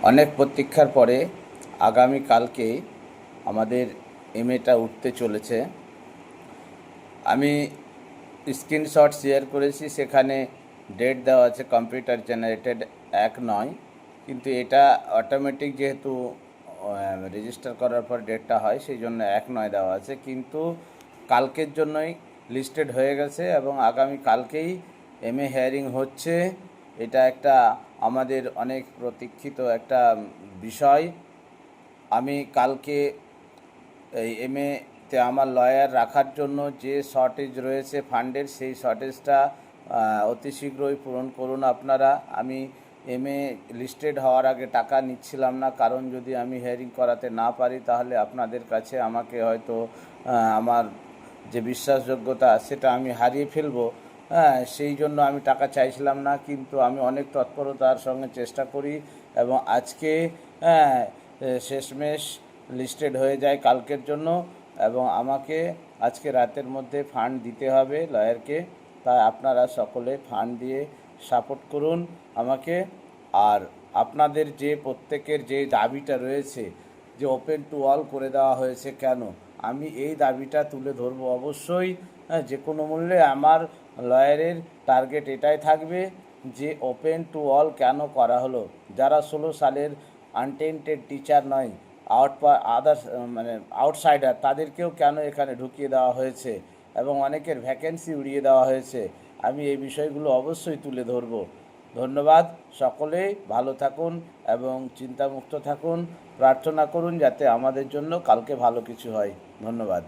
অনেক প্রতীক্ষার পরে আগামীকালকে আমাদের এমএটা উঠতে চলেছে। আমি স্ক্রিনশট শেয়ার করেছি, সেখানে ডেট দেওয়া আছে কম্পিউটার জেনারেটেড 1/9, কিন্তু এটা অটোমেটিক যেহেতু রেজিস্টার করার পর ডেটটা হয় সেই জন্য 1/9 দেওয়া আছে, কিন্তু কালকের জন্যই লিস্টেড হয়ে গেছে এবং আগামী কালকেই এমএ হিয়ারিং হচ্ছে। এটা একটা আমাদের অনেক প্রতীক্ষিত একটা বিষয়। আমি কালকে এই এমএতে আমার লয়ার রাখার জন্য যে শর্টেজ রয়েছে ফান্ডের, সেই শর্টেজটা অতি শীঘ্রই পূরণ করুন আপনারা। আমি এমএ লিস্টেড হওয়ার আগে টাকা নিচ্ছিলাম না, কারণ যদি আমি হিয়ারিং করাতে না পারি তাহলে আপনাদের কাছে আমাকে হয়তো আমার যে বিশ্বাসযোগ্যতা সেটা আমি হারিয়ে ফেলবো। সেই জন্য আমি টাকা চাইছিলাম না, কিন্তু আমি অনেক তৎপরতার সঙ্গে চেষ্টা করি এবং আজকে শেষমেশ লিস্টেড হয়ে যায় কালকের জন্য, এবং আমাকে আজকে রাতের মধ্যে ফান্ড দিতে হবে লয়ারকে। তাই আপনারা সকলে ফান্ড দিয়ে সাপোর্ট করুন আমাকে। আর আপনাদের যে প্রত্যেকের যে দাবিটা রয়েছে যে ওপেন টু অল করে দেওয়া হয়েছে, কেন আমি এই দাবিটা তুলে ধরবো অবশ্যই। যে কোনো মূল্যে আমার লয়ারের টার্গেট এটাই থাকবে যে ওপেন টু অল কেন করা হলো। যারা 16 সালের আনটেন্টেড টিচার নয়, আদার্স মানে আউটসাইডার, তাদেরকেও কেন এখানে ঢুকিয়ে দেওয়া হয়েছে এবং অনেকের ভ্যাকেন্সি উড়িয়ে দেওয়া হয়েছে, আমি এই বিষয়গুলো অবশ্যই তুলে ধরব। ধন্যবাদ। সকলেই ভালো থাকুন এবং চিন্তামুক্ত থাকুন। প্রার্থনা করুন যাতে আমাদের জন্য কালকে ভালো কিছু হয়। ধন্যবাদ।